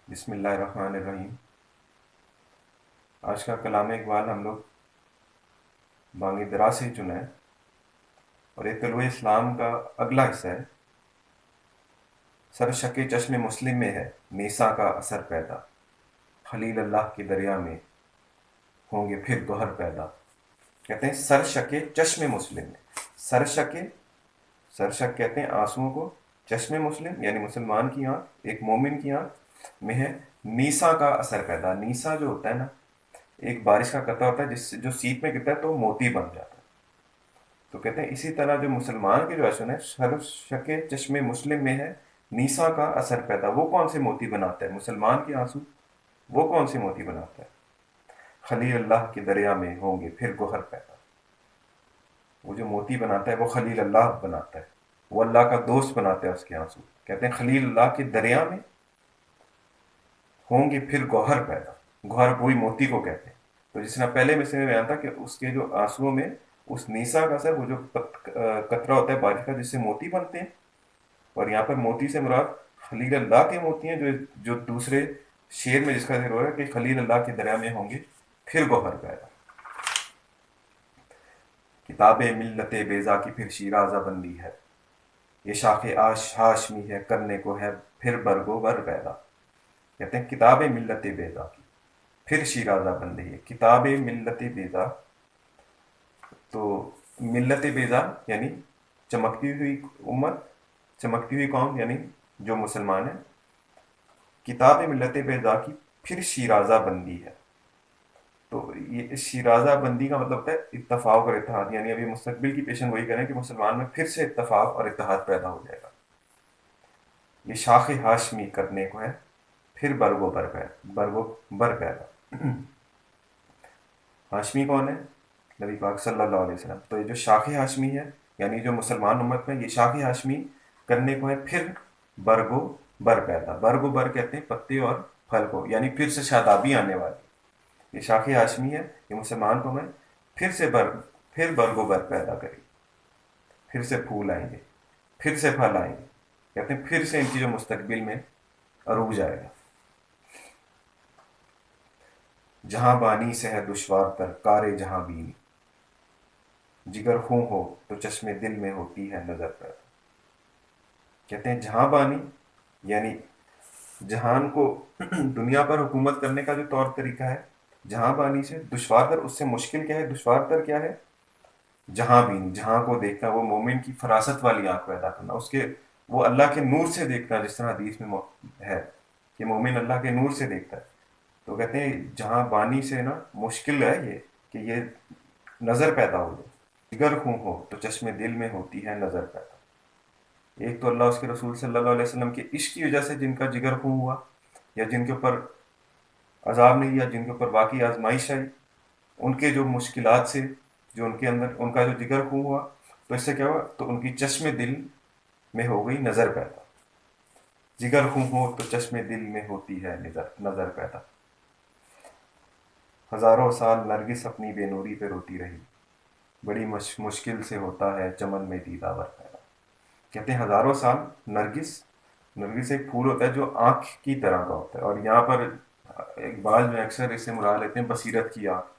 بسم اللہ الرحمن الرحیم۔ آج کا کلام اقبال ہم لوگ بانگ درا سے ہی چنا ہے، اور یہ طلوع اسلام کا اگلا حصہ ہے۔ سر شک چشم مسلم میں ہے نیسا کا اثر پیدا، خلیل اللہ کے دریا میں ہوں گے پھر گوہر پیدا۔ کہتے ہیں سر شک چشم مسلم میں، سر شک کہتے ہیں آنسوؤں کو، چشم مسلم یعنی مسلمان کی آنکھ، ایک مومن کی آنکھ میں ہے نیسا کا اثر پیدا۔ نیسا جو ہوتا ہے نا، ایک بارش کا قطرہ ہوتا ہے جس جو سیپ میں گرتا ہے تو وہ موتی بن جاتا ہے۔ تو کہتے ہیں اسی طرح جو مسلمان کی جو حسن ہے، سر شک چشم مسلم میں ہے نیسا کا اثر پیدا۔ وہ کون سے موتی بناتا ہے؟ مسلمان کے آنسو وہ کون سے موتی بناتا ہے؟ خلیل اللہ کے دریا میں ہوں گے پھر گوہر پیدا۔ وہ جو موتی بناتا ہے وہ خلیل اللہ بناتا ہے، وہ اللہ کا دوست بناتا ہے اس کے آنسو۔ کہتے ہیں خلیل اللہ کے دریا میں ہوں گے پھر گوہر پیدا۔ گوہر وہی موتی کو کہتے ہیں۔ تو جس طرح پہلے میں سے بیان تھا کہ اس کے جو آنسوؤں میں اس نیسا کا اثر، وہ جو قطرہ ہوتا ہے بارش کا جس سے موتی بنتے ہیں، اور یہاں پر موتی سے مراد خلیل اللہ کے موتی ہیں، جو دوسرے شعر میں جس کا ذکر ہو رہا ہے کہ خلیل اللہ کے دریا میں ہوں گے پھر گوہر پیدا۔ کتاب ملت بیضا کی پھر شیرازہ بندی ہے، یہ شاخ ہاشمی ہے کرنے کو ہے پھر برگ و بر پیدا۔ کہتے ہیں کتاب ملت بیضا کی پھر شیرازہ بندی ہے۔ کتاب ملت بیضا، تو ملت بیضا یعنی چمکتی ہوئی امت، چمکتی ہوئی قوم یعنی جو مسلمان ہیں۔ کتاب ملت بیضا کی پھر شیرازہ بندی ہے، تو یہ شیرازہ بندی کا مطلب ہوتا ہے اتفاق اور اتحاد، یعنی ابھی مستقبل کی پیشن گوئی کریں کہ مسلمان میں پھر سے اتفاق اور اتحاد پیدا ہو جائے گا۔ یہ شاخ ہاشمی کرنے کو ہے پھر برگ و بر پیدا۔ ہاشمی کون ہے؟ نبی پاک صلی اللہ علیہ وسلم۔ تو یہ جو شاخ ہاشمی ہے یعنی جو مسلمان امت میں، یہ شاخ ہاشمی کرنے کو ہے پھر برگ و بر پیدا۔ برگ و بر کہتے ہیں پتے اور پھل کو، یعنی پھر سے شادابی آنے والی۔ یہ شاخ ہاشمی ہے، یہ مسلمان کو میں پھر برگ و بر پیدا کرے، پھر سے پھول آئیں گے، پھر سے پھل آئیں گے۔ کہتے ہیں پھر سے ان کی جو مستقبل میں عروج آئے گا۔ جہاں بانی سے ہے دشوار تر کار جہاں بینی، جگر خوں ہو تو چشم دل میں ہوتی ہے نظر پیدا۔ کہتے ہیں جہاں بانی یعنی جہان کو دنیا پر حکومت کرنے کا جو طور طریقہ ہے، جہاں بانی سے دشوار تر، اس سے مشکل کیا ہے، دشوار تر کیا ہے؟ جہاں بینی، جہاں کو دیکھنا، وہ مومن کی فراست والی آنکھ پیدا کرنا، اس کے وہ اللہ کے نور سے دیکھنا، جس طرح حدیث میں ہے کہ مومن اللہ کے نور سے دیکھتا ہے۔ تو کہتے ہیں جہاں بانی سے نا مشکل ہے یہ کہ یہ نظر پیدا ہو جائے۔ جگر خوں ہو تو چشم دل میں ہوتی ہے نظر پیدا۔ ایک تو اللہ اس کے رسول صلی اللہ علیہ وسلم کے عشق کی وجہ سے جن کا جگر خوں ہوا، یا جن کے اوپر عذاب نہیں، یا جن کے اوپر واقعی آزمائش آئی، ان کے جو مشکلات سے جو ان کے اندر ان کا جو جگر خوں ہوا، تو اس سے کیا ہوا؟ تو ان کی چشم دل میں ہو گئی نظر پیدا۔ جگر خوں ہو تو چشم دل میں ہوتی ہے نظر پیدا۔ ہزاروں سال نرگس اپنی بے نوری پہ روتی رہی، بڑی مشکل سے ہوتا ہے چمن میں دیدہ ور پیدا۔ کہتے ہیں ہزاروں سال نرگس ایک پھول ہوتا ہے جو آنکھ کی طرح کا ہوتا ہے، اور یہاں پر اقبال میں اکثر اسے مراد لیتے ہیں بصیرت کی آنکھ،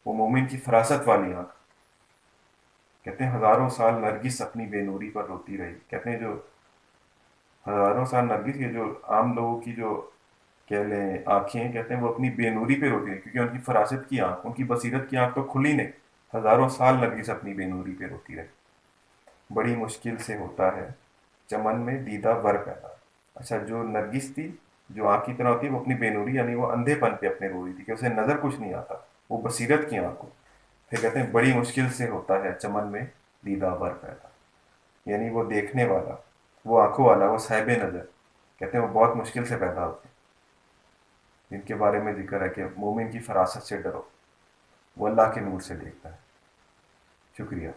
وہ مومن کی فراست والی آنکھ۔ کہتے ہیں ہزاروں سال نرگس اپنی بے نوری پر روتی رہی۔ کہتے ہیں جو ہزاروں سال نرگس، یہ جو عام لوگوں کی جو کہہ لیں آنکھیں، کہتے ہیں وہ اپنی بے نوری پہ روتی رہی، کیونکہ ان کی فراست کی آنکھ، ان کی بصیرت کی آنکھ تو کھلی نہیں۔ ہزاروں سال نرگس اپنی بے نوری پہ روتی رہی، بڑی مشکل سے ہوتا ہے چمن میں دیدہ ور پیدا۔ اچھا، جو نرگس تھی جو آنکھ کی طرح ہوتی ہے، وہ اپنی بے نوری یعنی وہ اندھے پن پہ اپنے رو رہی تھی کہ اسے نظر کچھ نہیں آتا، وہ بصیرت کی آنکھ کو۔ پھر کہتے ہیں بڑی مشکل سے ہوتا ہے چمن میں دیدہ ور پیدا، یعنی وہ دیکھنے والا، وہ آنکھوں والا، وہ صاحب نظر، کہتے ہیں وہ بہت مشکل سے پیدا ہوتے ہیں، جن کے بارے میں ذکر ہے کہ مومن کی فراست سے ڈرو، وہ اللہ کے نور سے دیکھتا ہے۔ شکریہ۔